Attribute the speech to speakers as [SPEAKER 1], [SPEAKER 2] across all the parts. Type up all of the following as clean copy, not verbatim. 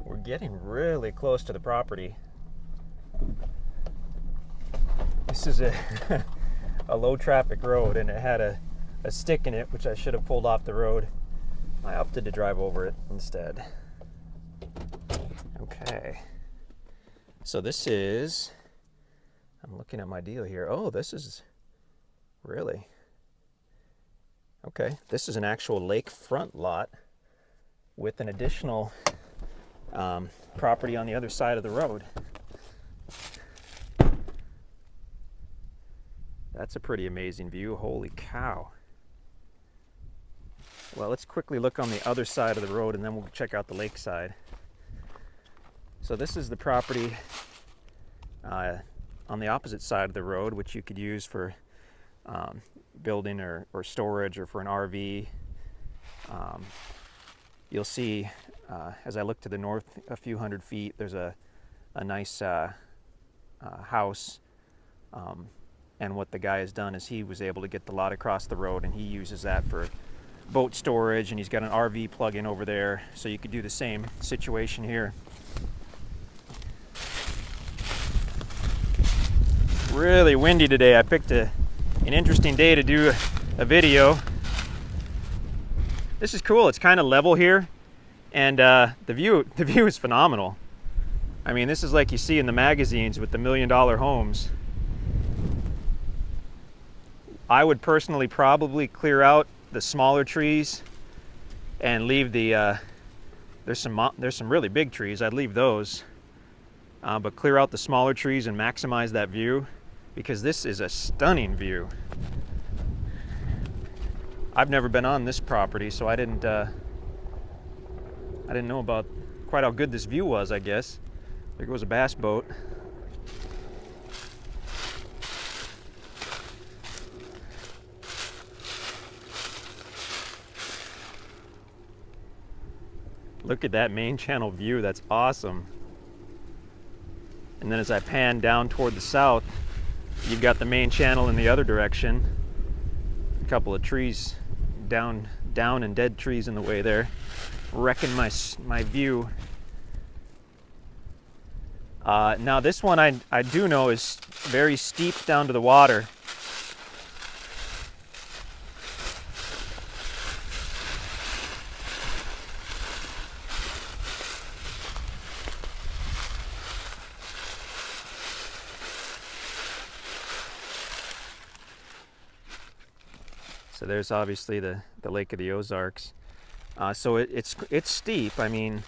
[SPEAKER 1] We're getting really close to the property. This is a, a low traffic road, and it had a stick in it, which I should have pulled off the road. I opted to drive over it instead. Okay. So this is, I'm looking at my deal here. Oh, this is really, okay. This is an actual lakefront lot with an additional property on the other side of the road. That's a pretty amazing view. Holy cow. Well, let's quickly look on the other side of the road and then we'll check out the lake side. So this is the property on the opposite side of the road, which you could use for building or storage or for an RV. You'll see as I look to the north a few hundred feet, there's a nice house. And what the guy has done is he was able to get the lot across the road, and he uses that for boat storage, and he's got an RV plug-in over there, so you could do the same situation here. Really windy today. I picked an interesting day to do a video. This is cool. It's kind of level here, and the view is phenomenal. I mean, this is like you see in the magazines with the $1 million homes. I would personally probably clear out the smaller trees and leave the there's some really big trees. I'd leave those, but clear out the smaller trees and maximize that view, because this is a stunning view. I've never been on this property, so I didn't know about quite how good this view was. I guess there goes a bass boat. Look at that main channel view, that's awesome. And then as I pan down toward the south, you've got the main channel in the other direction. A couple of trees down and dead trees in the way there, wrecking my view. Now this one I do know is very steep down to the water. So there's obviously the Lake of the Ozarks. So it's steep. I mean,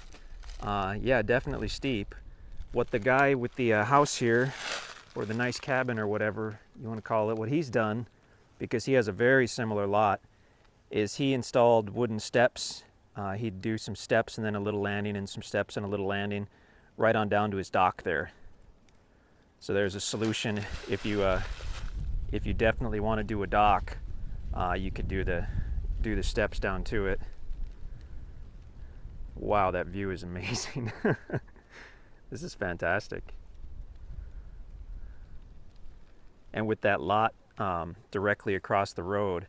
[SPEAKER 1] yeah, definitely steep. What the guy with the house here, or the nice cabin or whatever you want to call it, what he's done, because he has a very similar lot, is he installed wooden steps. He'd do some steps and then a little landing, and some steps and a little landing, right on down to his dock there. So there's a solution if you definitely want to do a dock. You could do the steps down to it. Wow, that view is amazing. This is fantastic. And with that lot directly across the road,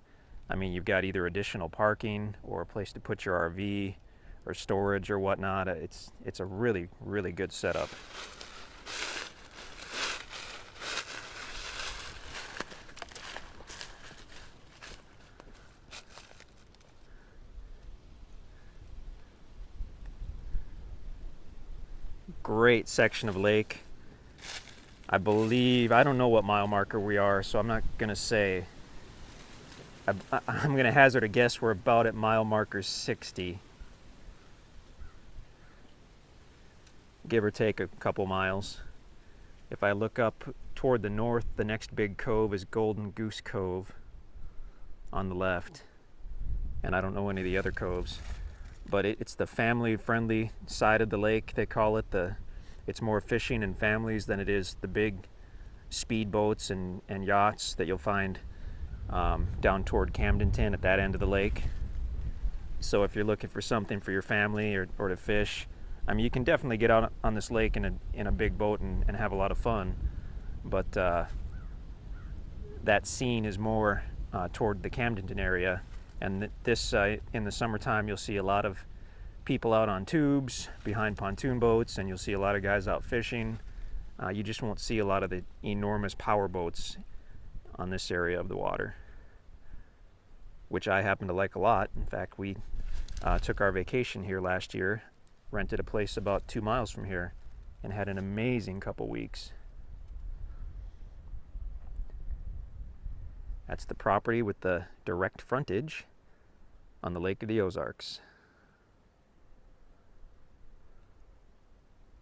[SPEAKER 1] I mean, you've got either additional parking or a place to put your RV or storage or whatnot. It's a really, really good setup. Great section of lake. I believe, I don't know what mile marker we are, so I'm not gonna say. I'm gonna hazard a guess we're about at mile marker 60, give or take a couple miles. If I look up toward the north, the next big cove is Golden Goose Cove on the left, and I don't know any of the other coves. But it's the family-friendly side of the lake. They call it it's more fishing and families than it is the big speedboats and yachts that you'll find down toward Camdenton at that end of the lake. So if you're looking for something for your family or to fish, I mean, you can definitely get out on this lake in a big boat and have a lot of fun. But that scene is more toward the Camdenton area. And this, in the summertime, you'll see a lot of people out on tubes behind pontoon boats, and you'll see a lot of guys out fishing. You just won't see a lot of the enormous power boats on this area of the water, which I happen to like a lot. In fact, we took our vacation here last year, rented a place about 2 miles from here, and had an amazing couple weeks. That's the property with the direct frontage on the Lake of the Ozarks.